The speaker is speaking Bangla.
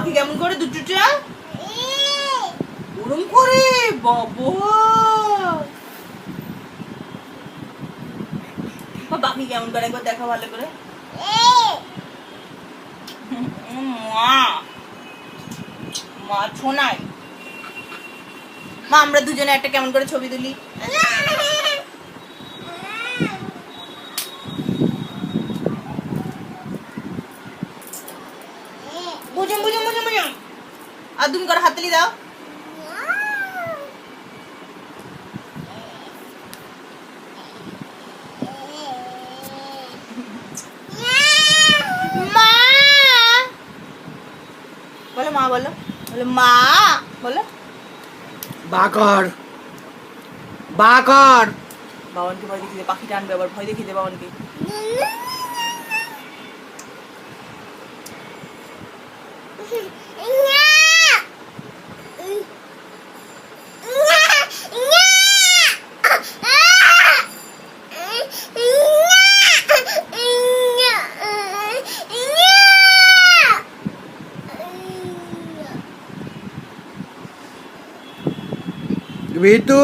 পাখি কেমন করে দুটোটা ওরম করে বাবা পাখি কেমন করে একবার দেখা ভালো করে মা মা ছোনাই মা আমরা দুজনে একটা কেমন করে ছবি তুলি বুঝুম বুঝুম বুঝুম বুঝুম আর তুমি করে হাততালি দাও মা বলো মা বলো বলো মা বলো বাকর বাকর বাবানকে ভয় দেখিয়ে দে পাখিটা আনবে আবার ভয় দেখিয়ে দে বাবানকে বিটু